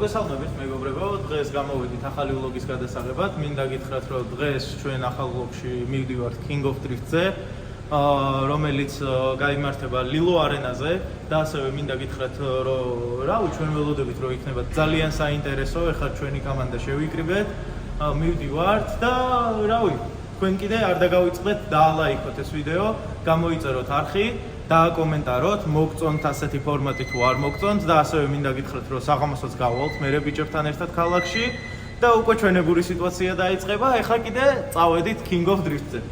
მოგესალმებით მეგობრებო, დღეს გამოვიდით ახალი ვლოგის გადასაღებად. მინდა გითხრათ, რომ დღეს ჩვენ ახალ ვლოგში მივდივართ King of Drift-ზე, რომელიც გაიმართება ლილო არენაზე და ასევე მინდა გითხრათ, რომ ჩვენ ველოდებით, რომ იქნება ძალიან საინტერესო, ეხლა ჩვენი კომანდა შევიკრიბეთ, მივდივართ და თქვენ კიდე არ დაგავიწყდეთ დაალაიქოთ ეს ვიდეო, გამოიწეროთ არხი, დააკომენტაროთ, მოგწონთ ასეთი ფორმატი თუ არ მოგწონთ და ასევე მინდა გითხრათ, რომ საღამოსაც გავალთ მერე ბიჭებთან ერთად ქალაქში და უკვე ჩვენებური სიტუაცია დაიწყება. ეხლა კიდე წავედით King of Drift-ზე.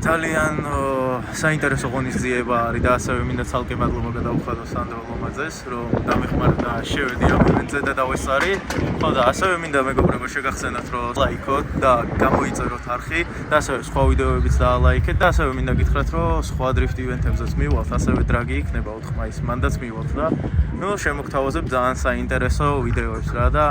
ძალიან საინტერესო ღონისძიება არის და ასევე მინდა ცალკე მადლობა გადავუხადო სანდრო ლომაძეს, რომ დამეხმარდა შევედი ამ ივენტზე და დავესწარი. ხო და ასევე მინდა მეგობრებო შეგახსენოთ, რომ ლაიქოთ და გამოიწეროთ არხი და ასევე სხვა ვიდეოებიც დაალაიქეთ და ასევე მინდა გითხრათ, რომ სხვა დრიფტ ივენტებზეც მივალთ, ასევე დრაგი იქნება 4 მაისს, მანდაც მივალთ და შემოგთავაზებ ძალიან საინტერესო ვიდეოებს რა და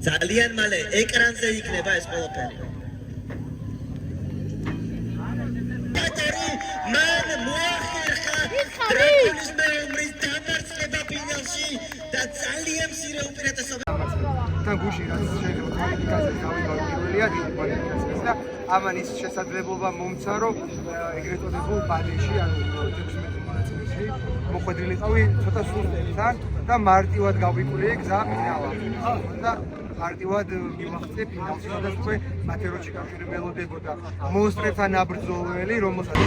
ძალიან მალე ეკრანზე იქნება ეს ყველაფერი. მან მოახერხა დრაკონის მეომრის დამარცხება ფინალში და ძალიან მცირე უპირატესობა ჩვენთან გუში რაც შეიძლება კვალიფიკაციას გავიგავებელია დიდი კვალიფიკაციას და ამან ის შესაძლებლობა მომცა რომ ეგრეთ წოდებულ ბადეში ანუ 16 მონაწილეში მოხვედრილიყავი ცოტა სუსტებთან და მარტივად გავიკვლია გზა ფინალამდე და მარტივად მივახცე ფინალში სადაც უკვე მათეროში კავშირი ველოდებოდა მონსტრებთან აბრძოლველი რომელსაც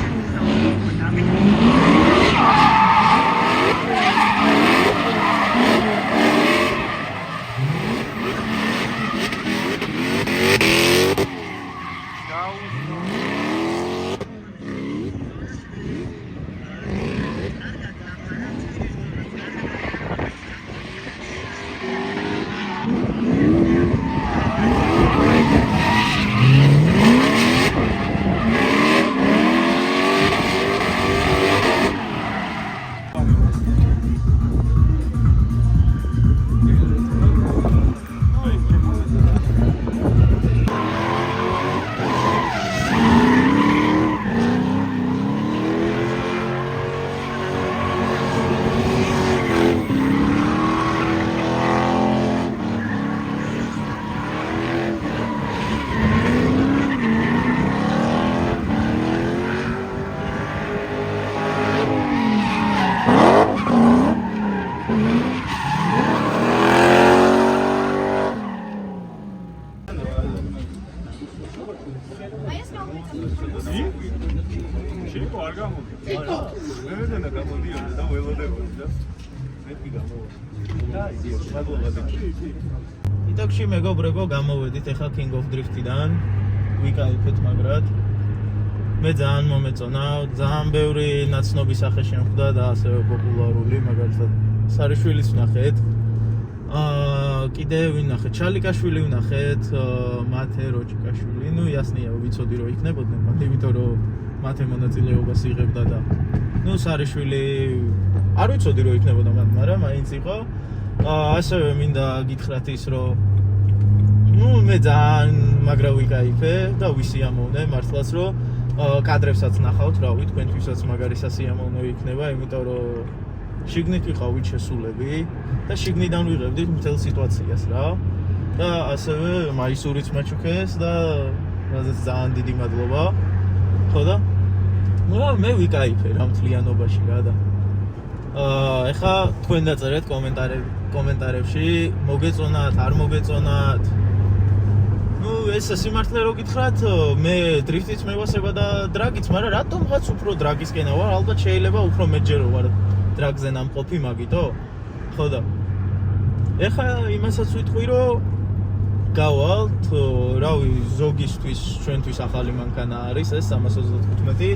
იტაკში მეგობრებო გამოვედით ახლა King of Drift-დან ვიკაიფეთ მაგრად მე ძალიან მომეწონა ძალიან ბევრი ნაცნობი სახე შემხვდა და ასევე პოპულარული მაგალითად სარიშვილის ვნახეთ კიდე ვინ ნახეთ ჩალიკაშვილი ვნახეთ მათე როჭიკაშვილი ნუ იასნია ვიცოდი რომ იქნებოდნენ მათ იმიტომ რომ მათე მონაწილეობას იღებდა და ნუ სარიშვილი არ ვიცოდი რომ იქნებოდა მათ მაგრამ მაინც იყო ასევე მინდა გითხრათ ის რომ ნუ მე ძალიან მაგრა ვიკაიფე და ვისიამოვნე მართლაც რომ კადრებსაც ნახავთ რავი თქვენთვისაც მაგარი სასიამოვნო იქნება იმიტომ რომ შიგნით ვიყავით შესულები და შიგნიდან ვიღებდით მთელ სიტუაციას რა და ასევე მაისურიც მაჩუქეს და რაზეც ძალიან დიდი მადლობა ხო და ნუ მე ვიკაიფე რა მთლიანობაში რა და ეხლა თქვენ დაწერეთ კომენტარებში მოგეწონათ არ მოგეწონათ ნუ ეს სიმართლე რო გითხრათ მე დრიფტიც მევასება და დრაგიც მაგრამ რატომღაც უფრო დრაგისკენა ვარ ალბათ შეიძლება უფრო მეჯერო ვარ დრაგზე ნამყოფი მაგიტო ხო და ეხლა იმასაც ვიტყვი რომ გავალთ რავი ზოგისთვის ჩვენთვის ახალი მანქანა არის ეს 325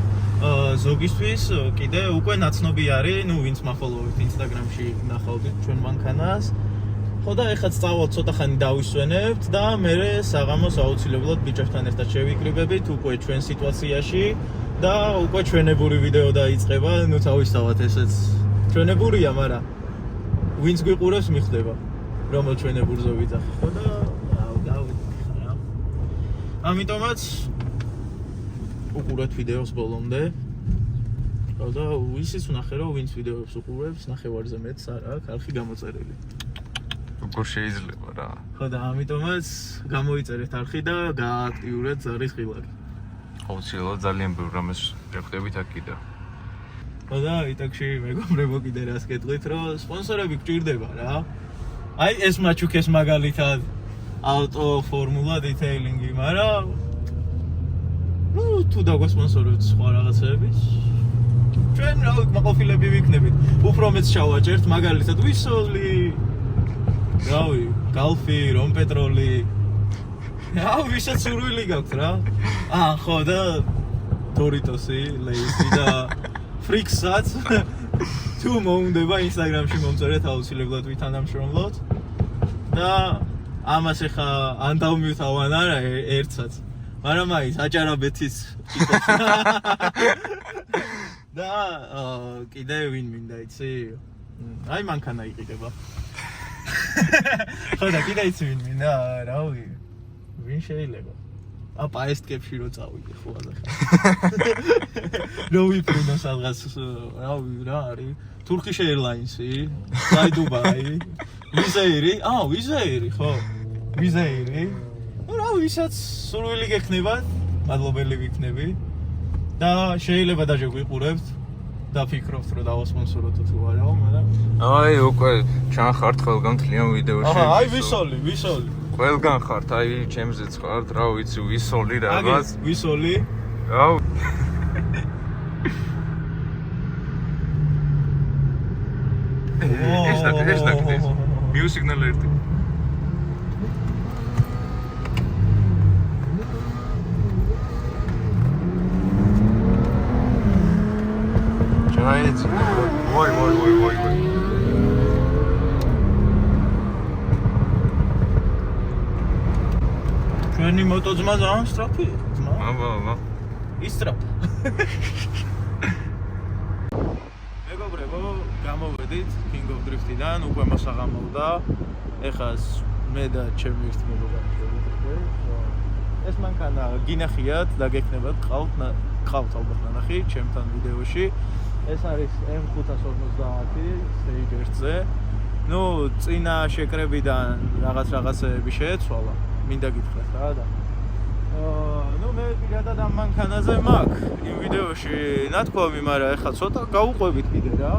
ზოგისთვის კიდე უკვე ნაცნობი არის ნუ ვინც მახოლოვით ინსტაგრამში ნახავთ ჩვენ მანქანას ხო და ეხლა წავალთ ცოტა ხანი დავისვენებთ და მე საღამოს აუცილებლად ბიჭებთან ერთად შევიკრიბებით უკვე ჩვენ სიტუაციაში და უკვე ჩვენებური ვიდეო დაიწყება ნუ თავისთავად ესეც ჩვენებურია მაგრამ ვინც გვიყურებს მიხვდება რომელ ჩვენებურზე ვიძახი ხო და ამიტომაც უყურეთ ვიდეოს ბოლომდე ხო და ისიც ვნახე რომ ვინც ვიდეოებს უყურებს ნახევარზე მეტს არ აქვს არხი გამოწერილი როგორ შეიძლება რა ხო და ამიტომაც გამოიწერეთ არხი და გააქტიურეთ ზარის ღილაკი აუცილებლად ძალიან ბევრ რამეს შეხვდებით აქ კიდე ხო და იტაკში მეგობრებო კიდე რას გეტყვით რომ სპონსორები გჭირდება რა აი ეს მაჩუქეს მაგალითად auto formula detailing-ი, მაგრამ ნუ თუ დაგვასპონსორებთ სხვა რაღაცები ჩვენ რა მაყოფილები ვიქნებით უფრო მეც შავაჭერთ მაგალითად ვისოლი რავი გალფი რომპეტროლი რა ვისაც სურვილი გაქვთ რა ხო და დორიტოსი ლეისი და ფრიქსაც თუ მოუნდება ინსტაგრამში მომწერეთ აუცილებლად ვითანამშრომლოთ და ამას ახლა ან დავმივთავან არა ერთსაც მაგრამ აი აჭარაბეთის და კიდე ვინ მინდა იცი აი მანქანა იყიდება ხო და კიდე იცი ვინ მინდა რავი ვინ შეიძლება პაესტკებში რო წავიდე ხო ახლა რო ვიფრინო სადღაც რავი რა არის Turkish Airlines-ი Fly Dubai ვიზეირი ვიზეირი ხო ვიზეირი. რა ვისაც სურვილი გექნებათ, მადლობელი ვიქნები. და შეიძლება დაჟე გვიყურებთ და ფიქრობთ რომ დავასპონსოროთ თუ არა, მაგრამ აი უკვე ჩანხართ ყველგან თლიან ვიდეოში. აი ვისოლი. ყველგან ხართ, აი ჩემზეც ხართ, რა ვიცი, ვისოლი რაღაც. ვისოლი. აუ. ეს დაგდეს. მიუსიგნალ ერთი. ჩაეცი. ვой. ჩვენი მოტოძმა ძალიან სწრაფია, ძმა. აბა. ისტრაფა. მეგობრებო, გამოვედით King of Drift-დან, უკვე მოსაღამოვდა. ეხლა მე და ჩემი ერთ მეგობარი შევიდრე. ეს მანქანა გინახიათ და გექნებათ, ყავთ ალბათ ნანახი ჩემთან ვიდეოში. ეს არის M550 Seigers-ზე. ნუ წინა შეკრებიდან რაღაცეები შეეცვალა. მინდა გითხრათ რა და ნუ მე პირადად ამ მანქანაზე მაქვს იმ ვიდეოში ნათქვამი, მაგრამ ეხლა ცოტა გავუყვებით კიდე რა.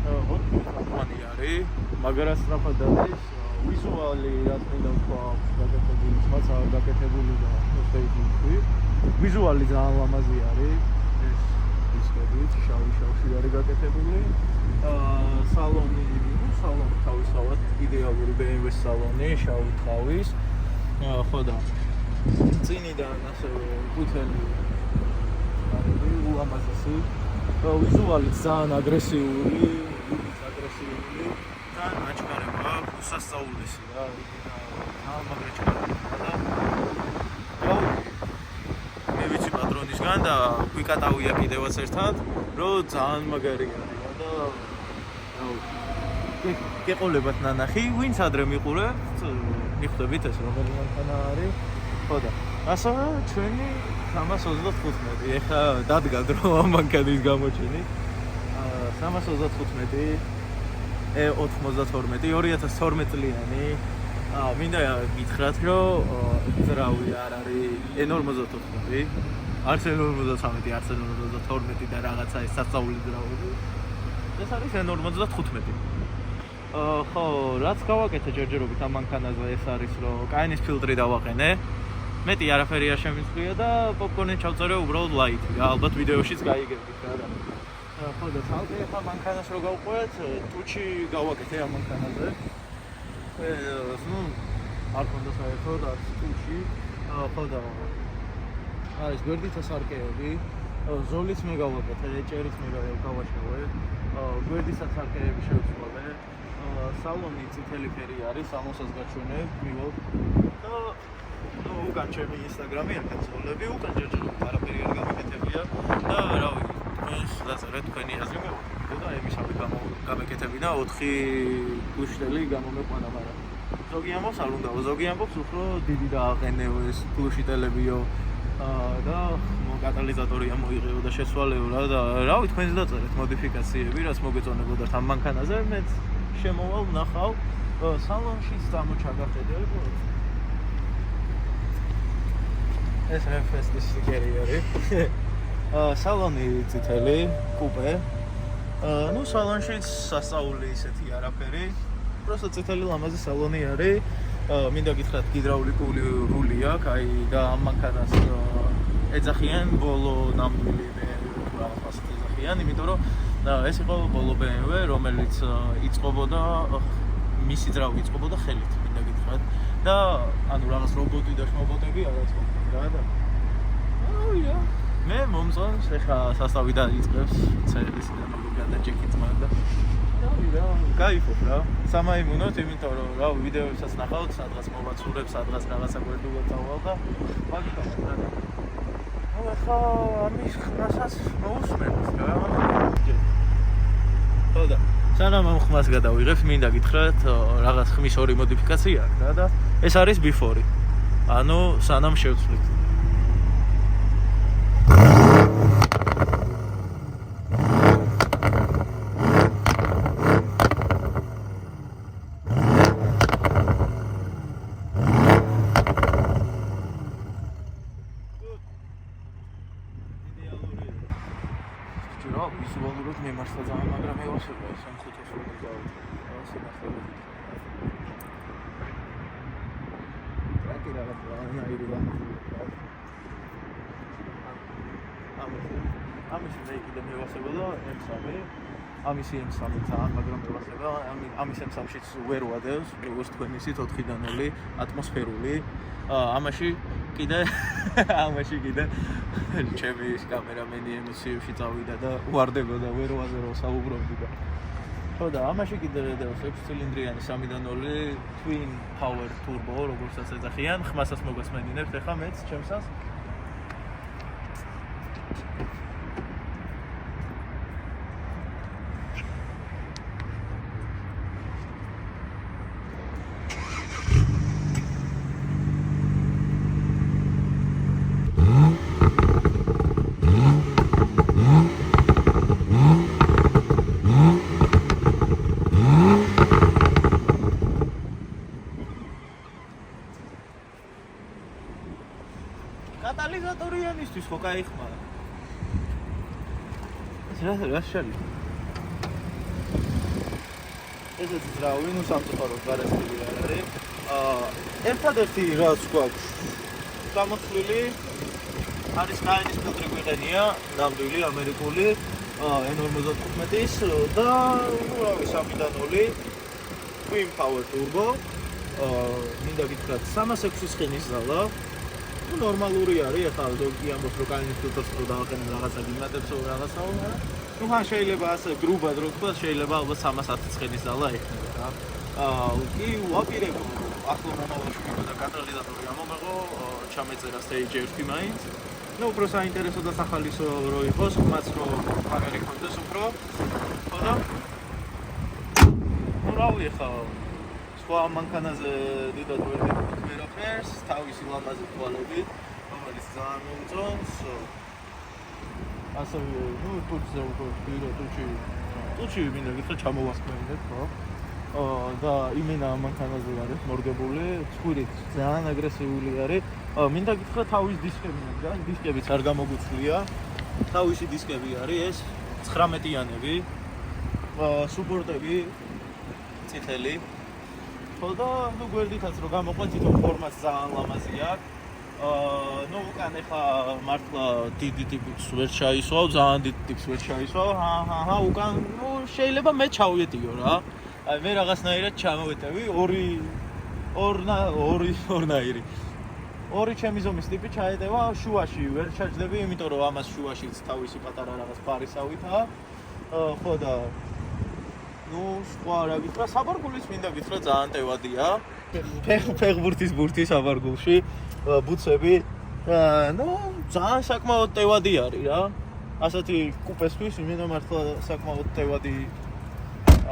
4 არის, მაგრამ სწრაფად არის. ვიზუალი რაც მინდა ვთქვა, გაკეთებული, რაც არ გაკეთებული და შეიძლება. ვიზუალი ძალიან ლამაზი არის. ეს ისედით შავი არის გაკეთებული. სალონი თავისთავად იდეალური BMW სალონი, შავი თავის. ხო და წინიდან ასევე ყვითელი არის ულამაზესი. ვიზუალი ძალიან აგრესიული და აჩქარება უსასწაულესი რა. მე ვიცი პატრონისგან და ვიკატავია კიდევაც ერთად, რომ ძალიან მაგარი არის და გეყოლებათ ნანახი, ვინც ადრე მიყურებთ, მიხვდებით ეს რომელი მანქანა არის. ხო და ასევე ჩვენი 325. ეხლა დადგა დრო ამ მანქანის გამოჩენი. 325 E92 2012 წლიანი. მინდა გითხრათ, რომ ძრავი არ არის E45, არც E53, არც E52 და რაღაცა ეს სასწაული ძრავები. ეს არის E55. ხო, რაც გავაკეთე ჯერჯერობით ამ მანქანაზე ეს არის, რომ კაინის ფილტრი დავაყენე. მეტი არაფერი არ შემიძლია და პოპკორნი ჩავწერე უბრალოდ ლაითი რა, ალბათ ვიდეოშიც გაიგებთ რა. ხო და თალკი ახლა მანქანას რო გავყვეთ, ტუჩი გავაკეთე ამ მანქანაზე. ნუ არ ქონდა საერთოდ არც ტუჩი. ხო და არის გვერდითა სარკეები, ზოლიც მე გავაკეთე, ჭერიც მე გავაშოვე. გვერდითა სარკეები შევცვალე. სალონი წითელი ფერი არის, სალონსაც გაჩვენებ, მივოლ. და უკან ჩემი ინსტაგრამი აქაც ზოლები, უკან ჯერჯერობით არაფერი არ გამეკეთებია და რა ვიცი, თქვენ დაწერეთ თქვენი აზრი მოვიდა და ემისავე გამეკეთები და 4 გუშტელი გამომეყვანა, მაგრამ ზოგი ამბობს არ უნდა, ზოგი ამბობს უფრო დიდი დააყენეო ეს გუშტელებიო და კატალიზატორი ამოიღეო და შეცვალეო რა და რა ვიცი, თქვენს დაწერეთ მოდიფიკაციები, რაც მოგეწონებოდათ ამ მანქანაზე, მეც შემოვალ ვნახავ სალონშიც დამოჩაგახედები. ეს რეფესტის სტიკერი არის. სალონი წითელი, კუპე. ნუ სალონშიც სასწაული ისეთი არაფერი. просто წითელი ლამაზი სალონი არის. მინდა გითხრათ, გიდრაულიკური რული აქვს, აი და ამ მანქანას ეძახიან ბოლო ნამდვილი რაღაც ეძახიან, იმიტომ რომ ეს იყო ბოლო BMW, რომელიც იწყობოდა მისი ძრავი იწყობოდა ხელით, მინდა გითხრათ. და ანუ რაღაც რობოტი და შრობოტები არაც რა და აია მე მომწონს ეხა სასწავი დაიწყებს წერისიდან გადაჭექი ძმა და რა кайფობ რა სამაიმუნოთ, იმიტომ რომ რა ვიდეოებსაც ნახავთ, სადღაც მოვაცურებ, სადღაც რაღაცა გვერდულად წავალ და მაგითაც რა და ეხა ამის ხმასაც მოусმენთ რა ხო და სანამ ამ ხმას გადავიღებთ, მინდა გითხრათ, რაღაც ხმის ორი მოდიფიკაცია აქვს რა და ეს არის before-ი. ანუ სანამ შევცვლით. მემართა ძალიან, მაგრამ ევასება ეს ამ 500 უნდა გავუთ. სინახავთ. ტრაკი რაღაცნაირი ვარ. ამის მე კიდე მევასება და M3. ამისი M3 ძალიან, მაგრამ მევასება. ამის M3-შიც ვერ ვადევს, როგორც თქვენ იცით 4-დან 0 ატმოსფერული. ამაში კიდე ჩემი კამერამენი ემოციებში წავიდა და უარდებოდა ვერ ვაზე რომ საუბრობდი და ხო და ამაში კიდე დევს 6 ცილინდრიანი 3-დან 0 twin power turbo როგორცაც ეძახიან ხმასაც მოგასმენინებთ ეხლა მეც ჩემსას კატალიზატორიანისთვის ხო кайხმარა. რა შალი. ესეც ძრავი, ნუ სამწუხაროდ გარესტილი არ არის. ერთადერთი რაც გვაქვს გამოთვლილი არის გაენის ფილტრი გვიყენია, ნამდვილი ამერიკული N55-ის და ურავი 3-დან 0 twin power turbo. მინდა გითხრათ 306 სხენის ზალა. ნორმალური არის, ახლა ზოგი ამბობს რომ კაინის ფილტრს რო დავაყენებ რაღაცა გიმატებს או რაღაცაო, ნუ ხან შეიძლება ასე გრუბად რო თქვა, შეიძლება ალბათ 310 სხენის ზალა ექნება რა. კი ვაპირებ ახლო მომავალში და კატალიზატორი ამომეღო, ჩამეწერა stage 1 მაინც. ნუ უფრო საინტერესო და სახალისო რო იყოს, ხმაც რო მაგარი ხონდეს უფრო. ხო და ნუ რავი ახლა სხვა მანქანაზე დიდად ვერ ვერაფერს, თავისი ლამაზი თვალები, რომელიც ძალიან მოუწონს. ასევე, ნუ თუჩზე უკვე ვიდეო თუჩი მინდა გითხრათ ჩამოვასწრებინეთ, ხო? და იმენა მანქანაზე არის მორგებული, ცხვირით ძალიან აგრესიული არის. მინდა გითხრათ თავის დისკები მაგას, დისკებიც არ გამოგვცლია. თავისი დისკები არის ეს 19-იანები. სუპორტები წითელი და ნუ გვერდითაც რო გამოყვეთ თვითონ ფორმაც ძალიან ლამაზი აქვს. ნუ უკან ეხლა მართლა დიდი ტიპს ვერ ჩაისვავ, ძალიან დიდ ტიპს ვერ ჩაისვავ. უკან ნუ შეიძლება მე ჩავიეტიო რა. აი მე რაღაცნაირად ჩამოვეტევი, ორნაირი. ორი ჩემი ზომის ტიპი ჩაეტევა, შუაში ვერ ჩაჯდები, იმიტომ რომ ამას შუაშიც თავისი პატარა რაღაც ფარისავითაა. ხო და ნუ სხვა რა გითხრა, საბარგულის მინდა გითხრა ძალიან ტევადია. ფეხბურთის ბურთი საბარგულში, ბუცები. ნუ ძალიან საკმაოდ ტევადი არის რა. ასეთი კუპესთვის იმენა მართლა საკმაოდ ტევადი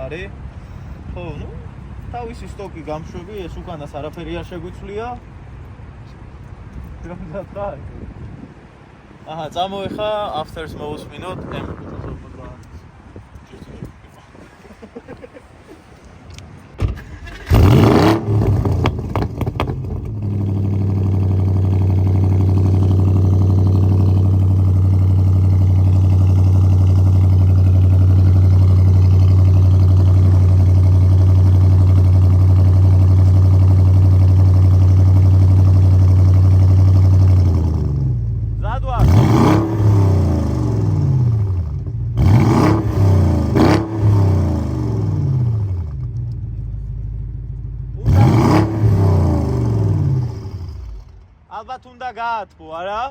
არის. ხო, ნუ თავისი სტოკი გამშვები, ეს უკანას არაფერი არ შეგვიცვლია. აჰა, წამოეხა afters მოვუსმინოთ ალბათ უნდა გაათბო, არა?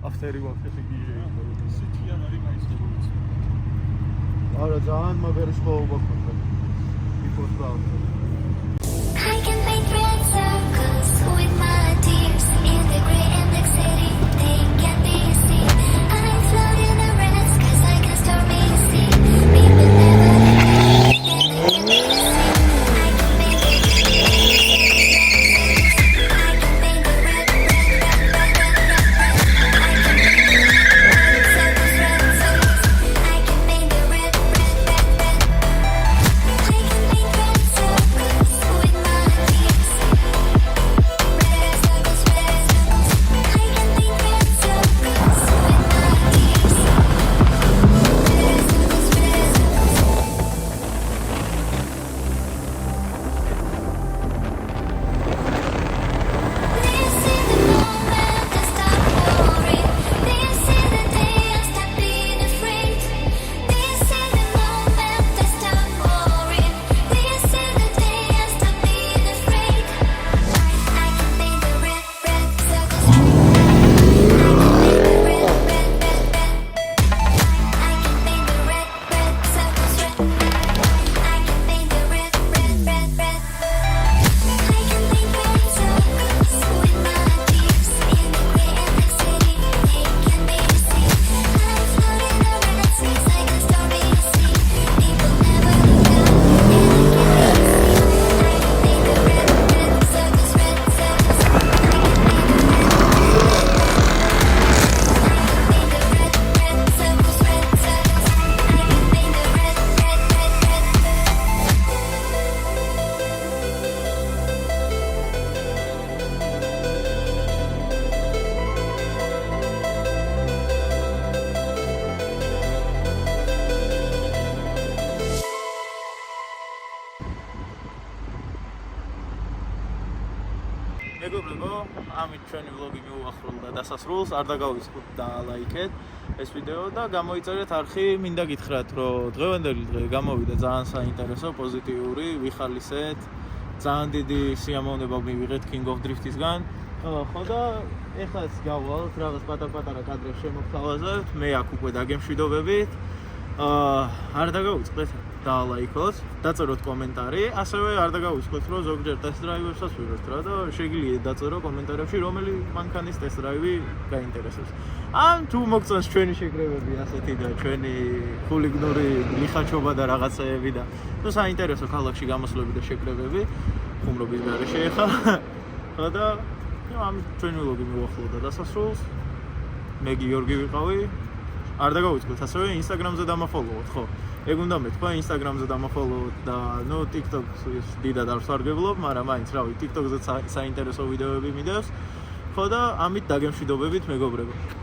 აფტერი ვაფეთი გიჟეი სიტიან არის მაინც არა ძალიან მაგარი სხვაობა ხონდა before cloud I can make red circles with my tears in the gray and the city they can be seen I'm floating the rest cause I can start მეგობრებო, ამით ჩვენი ვლოგი მიუახლოვდა დასასრულს. არ დაგავიწყოთ და ლაიქეთ ეს ვიდეო და გამოიწერეთ არხი. მინდა გითხრათ, რომ დღევანდელი დღე გამოვიდა ძალიან საინტერესო, პოზიტიური, ვიხალისეთ. ძალიან დიდი სიამოვნება მივიღეთ King of Drift-ისგან. ხო და ეხლაც გავვალთ რაღაც პატარ-პატარა კადრებს შემოგთავაზებთ. მე აქ უკვე დაგემშვიდობებით. არ დაგავიწყდეთ და ლაიქოთ, დაწეროთ კომენტარი, ასევე არ დაგავიწყოთ, რომ ზოგჯერ ტესტ დრაივებსაც ვიღებთ რა და შეგიძლიათ დაწერო კომენტარებში, რომელი მანქანის ტესტ დრაივი გაინტერესებს. ან თუ მოგწონს ჩვენი შეკრებები ასეთი და ჩვენი ხულიგნური ლიხაჩობა და რაღაცეები და თუ საინტერესო ქალაქში გამოსვლები და შეკრებები, ხუმრობის გარეშე ხა. ხო და ამით ჩვენი ვლოგი მიუახლოვდა დასასრულს. მე გიორგი ვიყავი. არ დაგავიწყოთ ასევე Instagram-ზე დამაფოლოვოთ, ხო? ეგ უნდა მეთქვა Instagram-ზე დამაფოლოვოთ და ნუ TikTok-ს დიდად არ ვსარგებლობ, მაგრამ მაინც რავი, TikTok-ზე საინტერესო ვიდეოები მიდევს. ხო და ამით დაგემშვიდობებით მეგობრებო.